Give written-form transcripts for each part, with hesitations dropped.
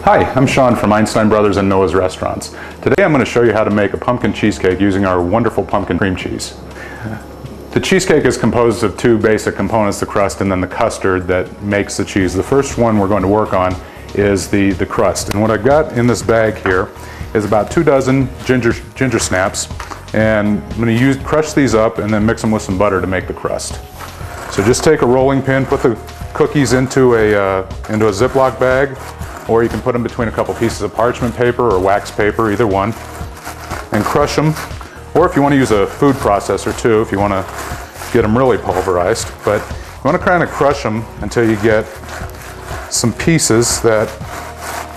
Hi, I'm Sean from Einstein Bros and Noah's Restaurants. Today I'm going to show you how to make a pumpkin cheesecake using our wonderful pumpkin cream cheese. The cheesecake is composed of two basic components, the crust and then the custard that makes the cheese. The first one we're going to work on is the crust. And what I've got in this bag here is about 2 dozen ginger snaps. And I'm going to crush these up and then mix them with some butter to make the crust. So just take a rolling pin, put the cookies into a Ziploc bag, or you can put them between a couple pieces of parchment paper or wax paper, either one, and crush them. Or if you want to use a food processor too, if you want to get them really pulverized. But you want to kind of crush them until you get some pieces that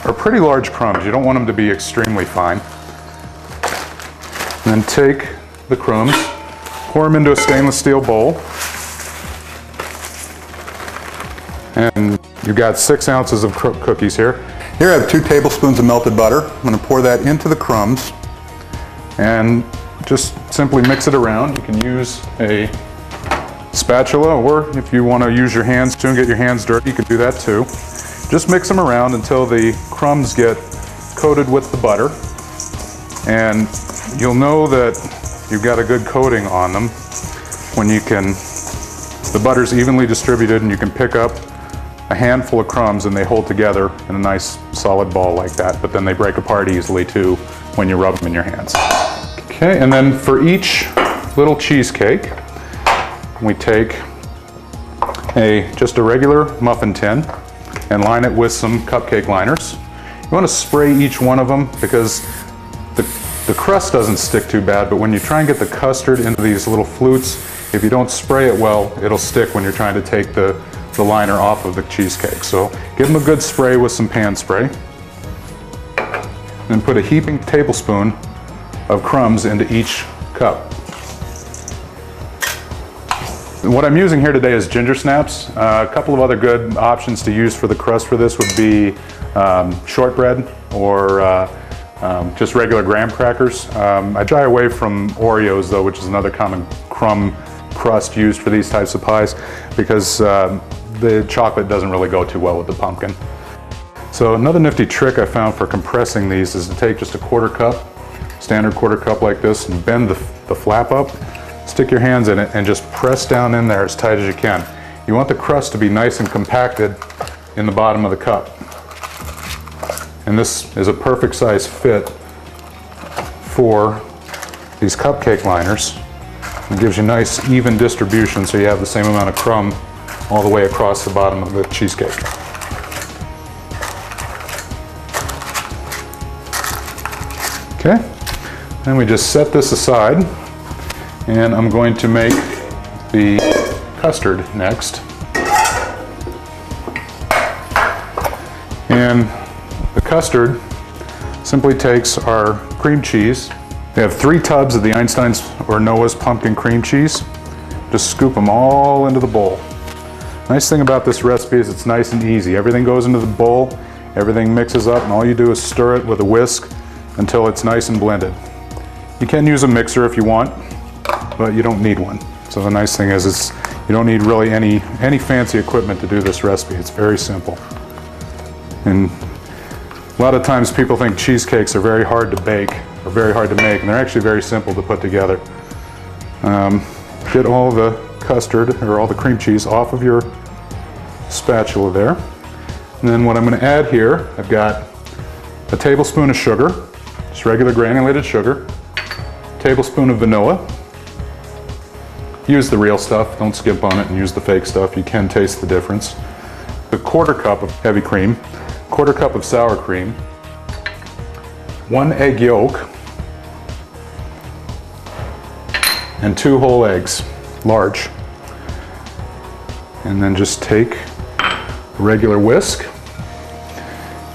are pretty large crumbs. You don't want them to be extremely fine. And then take the crumbs, pour them into a stainless steel bowl, and you've got 6 ounces of cookies here. Here I have 2 tablespoons of melted butter. I'm going to pour that into the crumbs and just simply mix it around. You can use a spatula, or if you want to use your hands too and get your hands dirty, you can do that too. Just mix them around until the crumbs get coated with the butter, and you'll know that you've got a good coating on them when the butter's evenly distributed and you can pick up a handful of crumbs and they hold together in a nice solid ball like that, but then they break apart easily too when you rub them in your hands. Okay, and then for each little cheesecake, we take just a regular muffin tin and line it with some cupcake liners. You want to spray each one of them because the crust doesn't stick too bad, but when you try and get the custard into these little flutes, if you don't spray it well, it'll stick when you're trying to take the liner off of the cheesecake. So give them a good spray with some pan spray. Then put a heaping tablespoon of crumbs into each cup. What I'm using here today is ginger snaps. A couple of other good options to use for the crust for this would be shortbread or just regular graham crackers. I shy away from Oreos though, which is another common crumb crust used for these types of pies, because the chocolate doesn't really go too well with the pumpkin. So another nifty trick I found for compressing these is to take just a quarter cup, standard quarter cup like this, and bend the flap up, stick your hands in it, and just press down in there as tight as you can. You want the crust to be nice and compacted in the bottom of the cup. And this is a perfect size fit for these cupcake liners. It gives you nice even distribution so you have the same amount of crumb all the way across the bottom of the cheesecake. Okay, then we just set this aside, and I'm going to make the custard next. And the custard simply takes our cream cheese. We have 3 tubs of the Einstein's or Noah's pumpkin cream cheese. Just scoop them all into the bowl. Nice thing about this recipe is it's nice and easy. Everything goes into the bowl, everything mixes up, and all you do is stir it with a whisk until it's nice and blended. You can use a mixer if you want, but you don't need one. So the nice thing is you don't need really any fancy equipment to do this recipe. It's very simple. And a lot of times people think cheesecakes are very hard to bake or very hard to make, and they're actually very simple to put together. Get all the custard or all the cream cheese off of your spatula there. And then what I'm going to add here, I've got a tablespoon of sugar, just regular granulated sugar, a tablespoon of vanilla. Use the real stuff, don't skimp on it and use the fake stuff. You can taste the difference. A quarter cup of heavy cream, quarter cup of sour cream, 1 egg yolk, and 2 whole eggs, large. And then just take a regular whisk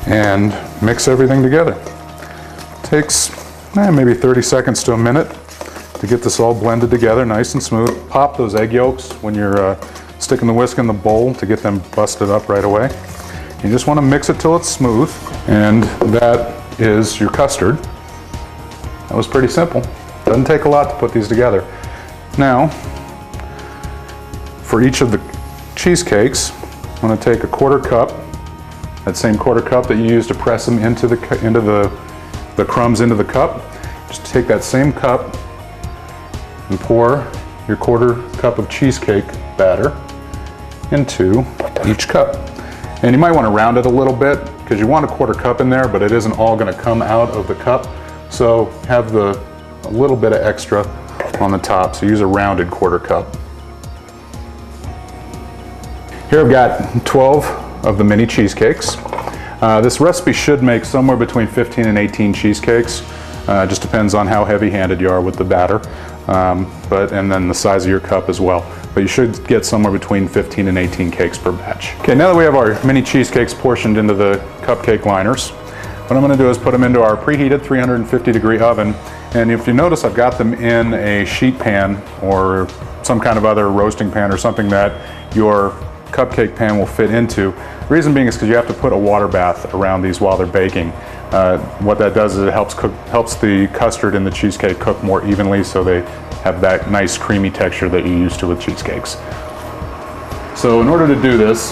and mix everything together. It takes maybe 30 seconds to a minute to get this all blended together nice and smooth. Pop those egg yolks when you're sticking the whisk in the bowl to get them busted up right away. You just want to mix it till it's smooth, and that is your custard. That was pretty simple. Doesn't take a lot to put these together. Now, for each of the cheesecakes, I'm going to take a quarter cup that same quarter cup that you used to press them into the crumbs into the cup. Just take that same cup and pour your quarter cup of cheesecake batter into each cup. And you might want to round it a little bit because you want a quarter cup in there, but it isn't all going to come out of the cup. So have a little bit of extra on the top. So use a rounded quarter cup. Here I've got 12 of the mini cheesecakes. This recipe should make somewhere between 15 and 18 cheesecakes. Just depends on how heavy-handed you are with the batter, and then the size of your cup as well. But you should get somewhere between 15 and 18 cakes per batch. Okay, now that we have our mini cheesecakes portioned into the cupcake liners, what I'm going to do is put them into our preheated 350-degree oven. And if you notice, I've got them in a sheet pan or some kind of other roasting pan or something that your cupcake pan will fit into. The reason being is because you have to put a water bath around these while they're baking. What that does is it helps the custard and the cheesecake cook more evenly, so they have that nice creamy texture that you're used to with cheesecakes. So in order to do this,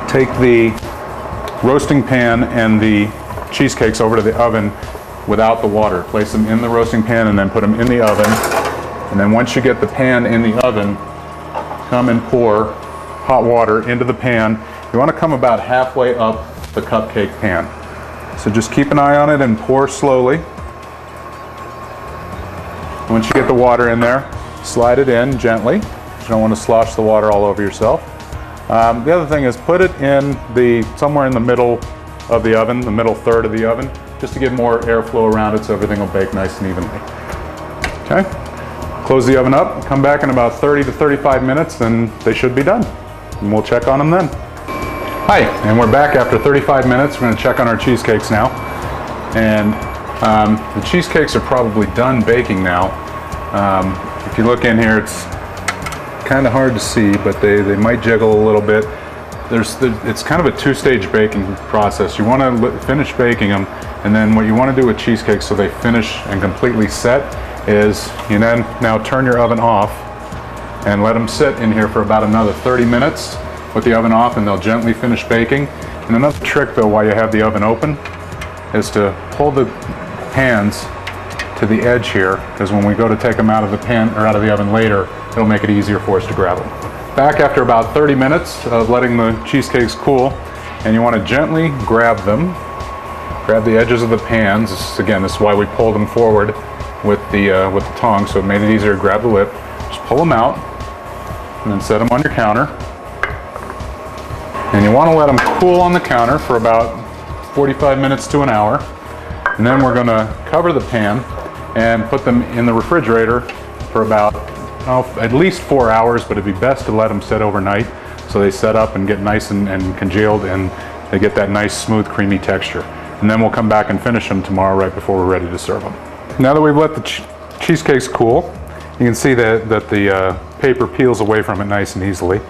take the roasting pan and the cheesecakes over to the oven without the water. Place them in the roasting pan and then put them in the oven. And then once you get the pan in the oven, come and pour hot water into the pan. You want to come about halfway up the cupcake pan. So just keep an eye on it and pour slowly. Once you get the water in there, slide it in gently. You don't want to slosh the water all over yourself. The other thing is put it in somewhere in the middle of the oven, the middle third of the oven, just to get more airflow around it so everything will bake nice and evenly. Okay? Close the oven up, come back in about 30 to 35 minutes and they should be done. And we'll check on them then. Hi, and we're back after 35 minutes. We're going to check on our cheesecakes now. And the cheesecakes are probably done baking now. If you look in here, it's kind of hard to see, but they might jiggle a little bit. It's kind of a two-stage baking process. You want to finish baking them, and then what you want to do with cheesecakes so they finish and completely set is you then now turn your oven off and let them sit in here for about another 30 minutes with the oven off, and they'll gently finish baking. And another trick though, while you have the oven open, is to pull the pans to the edge here, because when we go to take them out of the pan or out of the oven later, it'll make it easier for us to grab them. Back after about 30 minutes of letting the cheesecakes cool, and you want to gently grab them. Grab the edges of the pans. This is why we pulled them forward with the tongs, so it made it easier to grab the lip. Just pull them out and then set them on your counter. And you want to let them cool on the counter for about 45 minutes to an hour. And then we're going to cover the pan and put them in the refrigerator for about at least 4 hours, but it'd be best to let them sit overnight so they set up and get nice and congealed, and they get that nice smooth creamy texture. And then we'll come back and finish them tomorrow right before we're ready to serve them. Now that we've let the cheesecakes cool, you can see that the paper peels away from it nice and easily.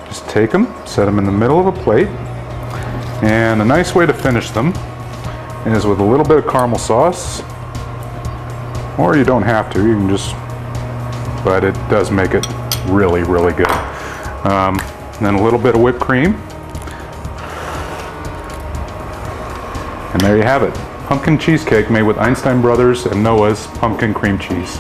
Just take them, set them in the middle of a plate, and a nice way to finish them is with a little bit of caramel sauce, or you don't have to, you can just, but it does make it really, really good. And then a little bit of whipped cream. And there you have it. Pumpkin cheesecake made with Einstein Bros and Noah's pumpkin cream cheese.